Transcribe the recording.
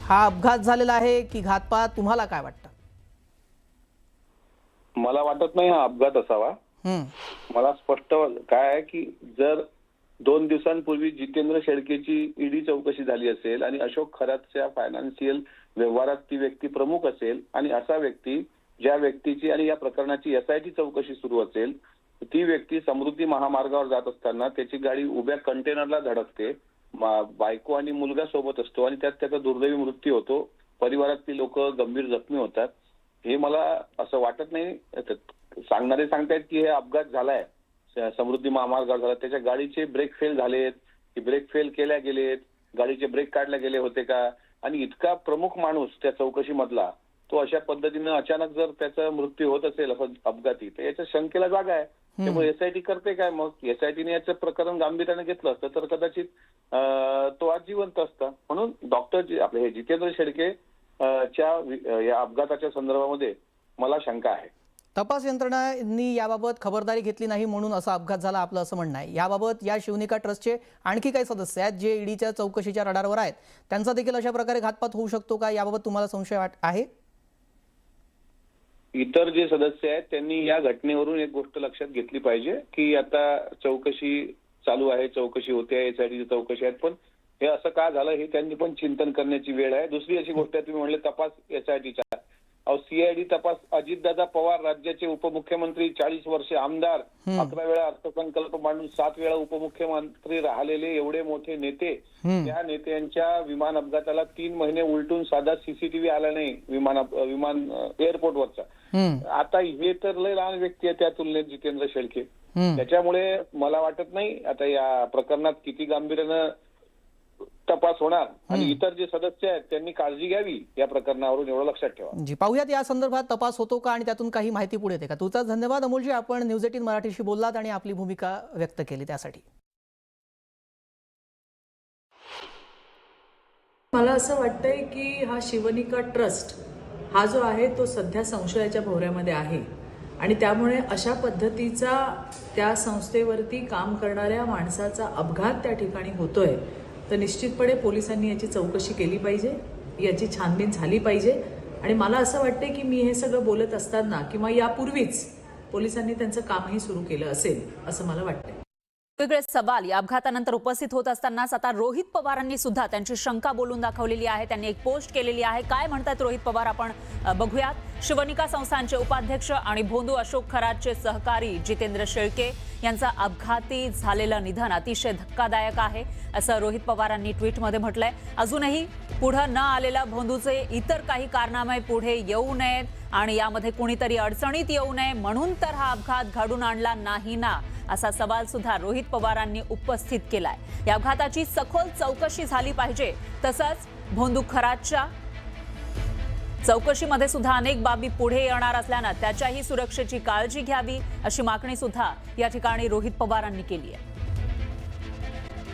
हा अपघात झालेला आहे की घातपात, तुम्हाला काय वाटतं? मला वाटत नाही हा अपघात असावा. मला स्पष्ट काय आहे की जर 2 दिवसांपूर्वी जितेंद्र शेळकेची ईडी चौकशी झाली असेल आणि अशोक खरातच्या फायनान्शियल व्यवहारात ती व्यक्ती प्रमुख असेल आणि असा व्यक्ती ज्या व्यक्तीची आणि या प्रकरणाची एसआयटी चौकशी सुरू असेल, ती व्यक्ती समृद्धी महामार्गावर जात असताना त्याची गाडी उभ्या कंटेनरला धडकते, बायको आणि मुलगा सोबत असतो आणि त्यात त्याचा दुर्दैवी मृत्यू होतो, परिवारातली लोक गंभीर जखमी होतात. हे मला असं वाटत नाही. सांगणारे सांगतायत की हे अपघात झालाय, समृद्धी महामार्गावर झाला, त्याच्या गाडीचे ब्रेक फेल झालेत की ब्रेक फेल केल्या गेलेत, गाडीचे ब्रेक काढले गेले होते का, आणि इतका प्रमुख माणूस त्या चौकशीमधला तो अशा पद्धतीनं अचानक जर त्याचा मृत्यू होत असेल अपघाती, तर याच्या शंकेला जागा आहे. त्यामुळे एसआयटी करते काय? मग एसआयटीने याचं प्रकरण गांभीर्याने घेतलं असतं तर कदाचित तो आज जिवंत असता. म्हणून डॉक्टर आपले हे जितेंद्र शेळके च्या या अपघाताच्या संदर्भामध्ये मला शंका आहे. तपास यंत्रणांनी याबाबत खबरदारी घेतली नाही म्हणून असा अपघात झाला, आपलं असं म्हणणं आहे. याबाबत या शिवनिका ट्रस्टचे आणखी काही सदस्य आहेत जे ईडीच्या चौकशीच्या रडारवर आहेत, त्यांचा देखील अशा प्रकारे घातपात होऊ शकतो का, याबाबत तुम्हाला संशय आहे? इतर जे सदस्य आहेत त्यांनी या घटनेवरून एक गोष्ट लक्षात घेतली पाहिजे की आता चौकशी चालू आहे, चौकशी होते, एसआयटी चौकशी आहेत, पण हे असं का झालं हे त्यांनी पण चिंतन करण्याची वेळ आहे. दुसरी अशी गोष्ट आहे, तुम्ही म्हणले तपास एसआयटीचा, सीआयडी तपास. अजितदादा पवार राज्याचे उपमुख्यमंत्री, 40 वर्षे आमदार, 11 वेळा अर्थसंकल्प मांडून 7 वेळा उपमुख्यमंत्री राहिलेले एवढे मोठे नेते, त्या नेत्यांच्या विमान अपघाताला 3 महिने उलटून साधा सीसीटीव्ही आला नाही विमान एअरपोर्टवरचा. आता हे तर लय लहान व्यक्ती आहे त्या तुलनेत जितेंद्र शेळके. त्याच्यामुळे मला वाटत नाही आता या प्रकरणात किती गांभीर्यानं तपास होणार आणि इतर जे सदस्य आहेत त्यांनी काळजी घ्यावी या प्रकरणावरून, एवढं लक्षात ठेवा. जी, पाहूयात या संदर्भात तपास होतो का आणि त्यातून काही माहिती पुढे येते का. तुमचा धन्यवाद अमोलजी, आपण न्यूज 18 मराठीशी बोललात आणि आपली भूमिका व्यक्त केली त्यासाठी. मला असं वाटतंय की हा शिवनिका ट्रस्ट हा जो आहे तो सध्या संशयाच्या भोवऱ्यामध्ये आहे आणि त्यामुळे अशा पद्धतीचा त्या संस्थेवरती काम करणाऱ्या माणसाचा अपघात त्या ठिकाणी होतोय, तर निश्चितपणे पोलिसांनी याची चौकशी केली पाहिजे, याची छानबीन झाली पाहिजे. आणि मला असं वाटतंय की मी हे सगळं बोलत असताना किंवा यापूर्वीच पोलिसांनी त्यांचं कामही सुरू केलं असेल असं मला वाटतंय. वेगवेगळे सवाल या अपघातानंतर उपस्थित होत असतानाच आता रोहित पवारांनी सुद्धा त्यांची शंका बोलून दाखवलेली आहे. त्यांनी एक पोस्ट केलेली आहे. काय म्हणतात रोहित पवार आपण बघूयात. शिवनिका संस्थानचे उपाध्यक्ष आणि भोंदू अशोक खरातचे सहकारी जितेंद्र शेळके यांचं अपघाती झालेलं निधन अतिशय धक्कादायक आहे असं रोहित पवारांनी ट्विटमध्ये म्हटलंय. अजूनही पुढे न आलेल्या भोंदूचे इतर काही कारनामे पुढे येऊ नयेत आणि यामध्ये कुणीतरी अडचणीत येऊ नये म्हणून तर हा अपघात घडून आणला नाही ना, असा सवाल सुद्धा रोहित पवारांनी उपस्थित केलाय. या अपघाताची सखोल चौकशी झाली पाहिजे. तसंच भोंदू खरातच्या चौकशीमध्ये सुद्धा अनेक बाबी पुढे येणार असल्यानं त्याच्याही सुरक्षेची काळजी घ्यावी अशी मागणी सुद्धा या ठिकाणी रोहित पवारांनी केली आहे.